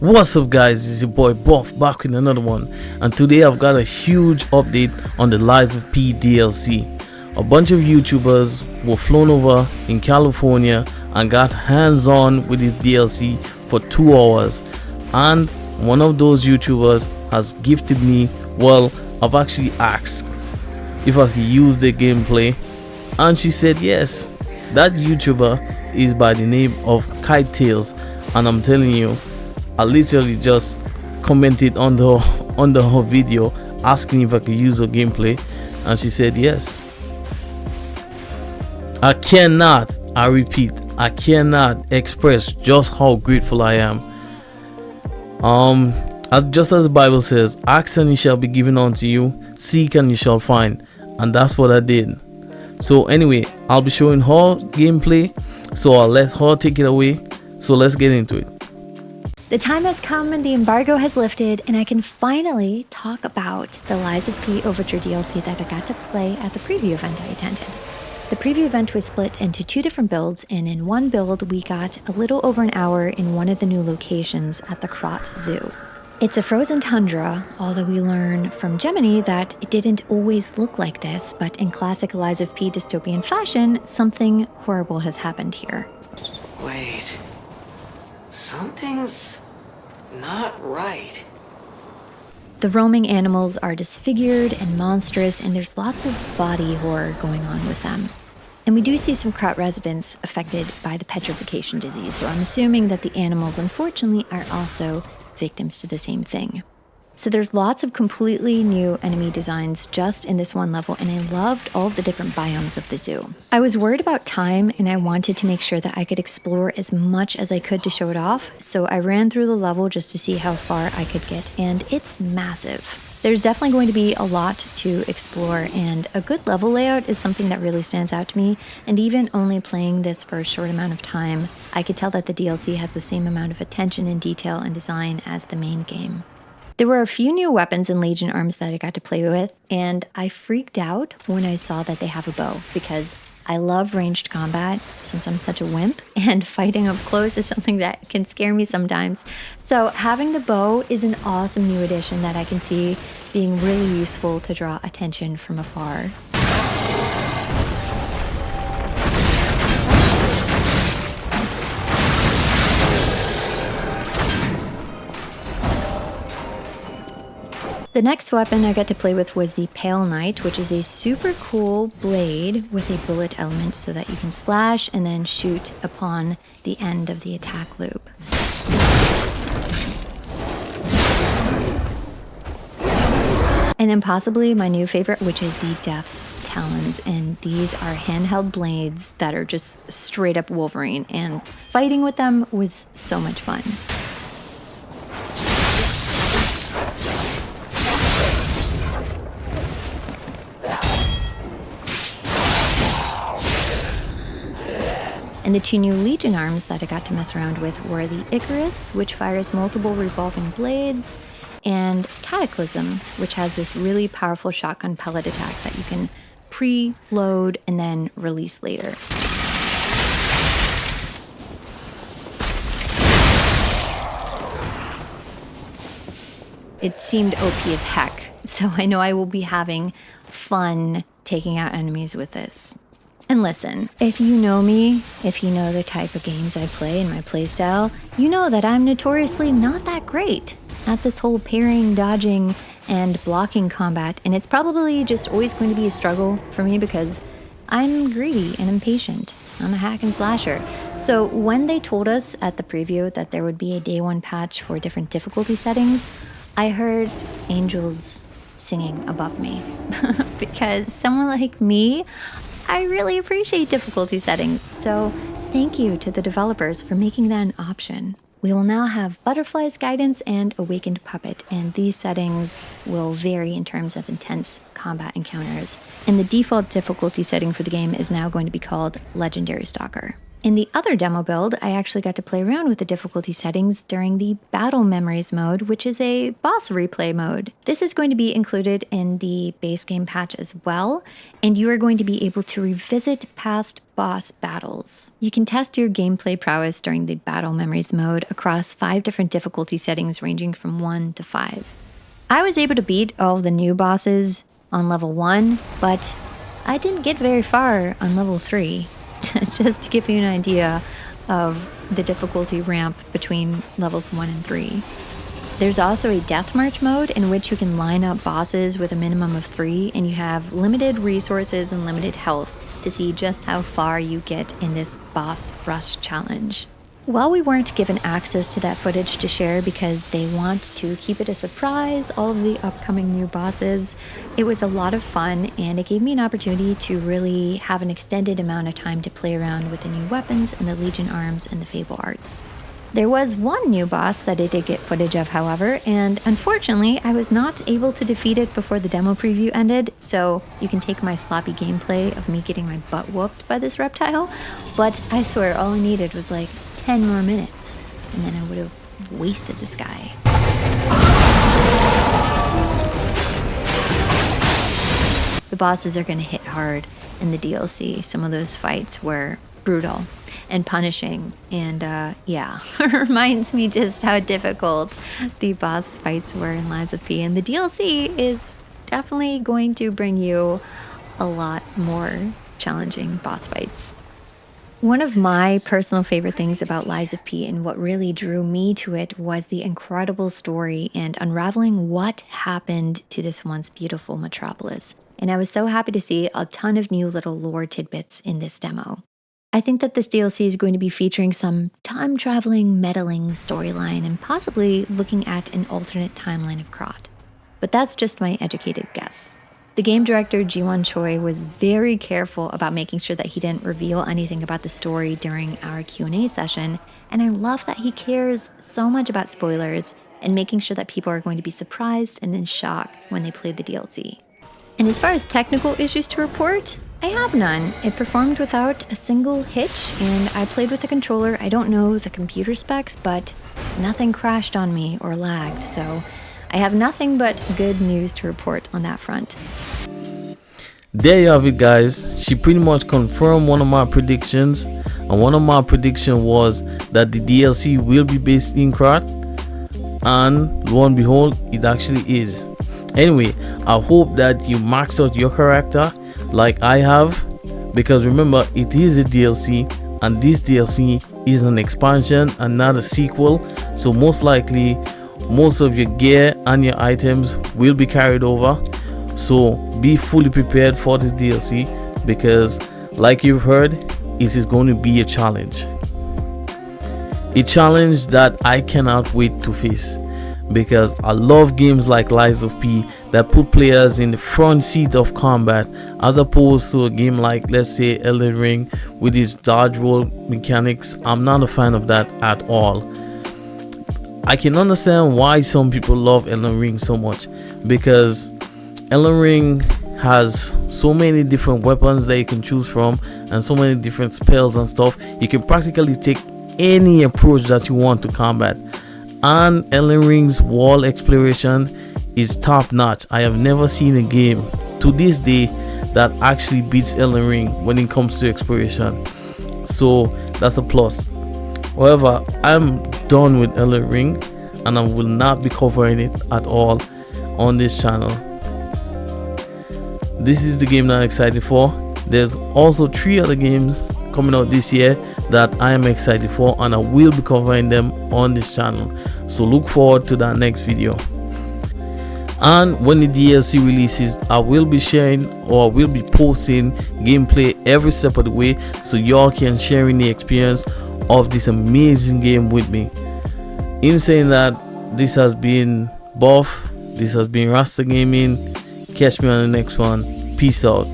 What's up guys, it's your boy Buff back with another one, and today I've got a huge update on the Lies of P DLC. A bunch of YouTubers were flown over in California and got hands-on with this DLC for 2 hours, and one of those YouTubers has gifted me, well, I've actually asked if I could use the gameplay and she said yes. That YouTuber is by the name of KiteTales, and I'm telling you, I literally just commented under her video asking if I could use her gameplay, and she said yes. I repeat, I cannot express just how grateful I am. Just as the Bible says, ask and it shall be given unto you, seek and you shall find, and that's what I did. So anyway, I'll be showing her gameplay, so I'll let her take it away. So let's get into it. The time has come and the embargo has lifted, and I can finally talk about the Lies of P Overture DLC that I got to play at the preview event I attended. The preview event was split into 2 different builds, and in one build we got a little over an hour in one of the new locations at the Krat Zoo. It's a frozen tundra, although we learn from Gemini that it didn't always look like this, but in classic Lies of P dystopian fashion, something horrible has happened here. Wait, something's not right. The roaming animals are disfigured and monstrous, and there's lots of body horror going on with them. And we do see some Krat residents affected by the petrification disease, so I'm assuming that the animals, unfortunately, are also victims to the same thing. So there's lots of completely new enemy designs just in this one level, and I loved all of the different biomes of the zoo. I was worried about time, and I wanted to make sure that I could explore as much as I could to show it off, so I ran through the level just to see how far I could get, and it's massive. There's definitely going to be a lot to explore, and a good level layout is something that really stands out to me, and even only playing this for a short amount of time, I could tell that the DLC has the same amount of attention and detail and design as the main game. There were a few new weapons and Legion arms that I got to play with, and I freaked out when I saw that they have a bow, because I love ranged combat since I'm such a wimp, and fighting up close is something that can scare me sometimes. So having the bow is an awesome new addition that I can see being really useful to draw attention from afar. The next weapon I got to play with was the Pale Knight, which is a super cool blade with a bullet element so that you can slash and then shoot upon the end of the attack loop. And then possibly my new favorite, which is the Death's Talons, and these are handheld blades that are just straight up Wolverine, and fighting with them was so much fun. And the 2 new Legion arms that I got to mess around with were the Icarus, which fires multiple revolving blades, and Cataclysm, which has this really powerful shotgun pellet attack that you can pre-load and then release later. It seemed OP as heck, so I know I will be having fun taking out enemies with this. And listen, if you know me, if you know the type of games I play and my playstyle, you know that I'm notoriously not that great at this whole parrying, dodging, and blocking combat, and it's probably just always going to be a struggle for me because I'm greedy and impatient. I'm a hack and slasher. So when they told us at the preview that there would be a day 1 patch for different difficulty settings, I heard angels singing above me. Because someone like me, I really appreciate difficulty settings, so thank you to the developers for making that an option. We will now have Butterfly's Guidance and Awakened Puppet, and these settings will vary in terms of intense combat encounters. And the default difficulty setting for the game is now going to be called Legendary Stalker. In the other demo build, I actually got to play around with the difficulty settings during the Battle Memories mode, which is a boss replay mode. This is going to be included in the base game patch as well, and you are going to be able to revisit past boss battles. You can test your gameplay prowess during the Battle Memories mode across 5 different difficulty settings ranging from 1 to 5. I was able to beat all of the new bosses on level 1, but I didn't get very far on level 3. Just to give you an idea of the difficulty ramp between levels 1 and 3. There's also a death march mode in which you can line up bosses with a minimum of 3, and you have limited resources and limited health to see just how far you get in this boss rush challenge. While we weren't given access to that footage to share because they want to keep it a surprise, all of the upcoming new bosses, it was a lot of fun, and it gave me an opportunity to really have an extended amount of time to play around with the new weapons and the Legion arms and the Fable arts. There was one new boss that I did get footage of, however, and unfortunately I was not able to defeat it before the demo preview ended, so you can take my sloppy gameplay of me getting my butt whooped by this reptile, but I swear all I needed was like 10 more minutes, and then I would have wasted this guy. The bosses are going to hit hard in the DLC. Some of those fights were brutal and punishing, and yeah, it reminds me just how difficult the boss fights were in Lies of P, and the DLC is definitely going to bring you a lot more challenging boss fights. One of my personal favorite things about Lies of P and what really drew me to it was the incredible story and unraveling what happened to this once beautiful metropolis. And I was so happy to see a ton of new little lore tidbits in this demo. I think that this DLC is going to be featuring some time-traveling, meddling storyline and possibly looking at an alternate timeline of Krat. But that's just my educated guess. The game director, Ji-won Choi, was very careful about making sure that he didn't reveal anything about the story during our Q&A session, and I love that he cares so much about spoilers and making sure that people are going to be surprised and in shock when they play the DLC. And as far as technical issues to report, I have none. It performed without a single hitch, and I played with a controller. I don't know the computer specs, but nothing crashed on me or lagged, so I have nothing but good news to report on that front. There you have it, guys. She pretty much confirmed one of my predictions, and one of my predictions was that the DLC will be based in Krat, and lo and behold, it actually is. Anyway, I hope that you max out your character like I have, because remember, it is a DLC, and this DLC is an expansion and not a sequel, so most likely most of your gear and your items will be carried over. So be fully prepared for this DLC, because like you've heard, it is going to be a challenge that I cannot wait to face, because I love games like Lies of P that put players in the front seat of combat, as opposed to a game like, let's say, Elden Ring with its dodge roll mechanics. I'm not a fan of that at all. I can understand why some people love Elden Ring so much, because Elden Ring has so many different weapons that you can choose from and so many different spells and stuff. You can practically take any approach that you want to combat, and Elden Ring's wall exploration is top notch. I have never seen a game to this day that actually beats Elden Ring when it comes to exploration, so that's a plus. However, I'm done with Elden Ring, and I will not be covering it at all on this channel. This is the game that I'm excited for. There's also 3 other games coming out this year that I am excited for, and I will be covering them on this channel, so look forward to that next video. And when the DLC releases, I will be sharing, or will be posting gameplay every step of the way, so y'all can share in the experience of this amazing game with me. In saying that, this has been Buff, this has been Rasta Gaming. Catch me on the next one. Peace out.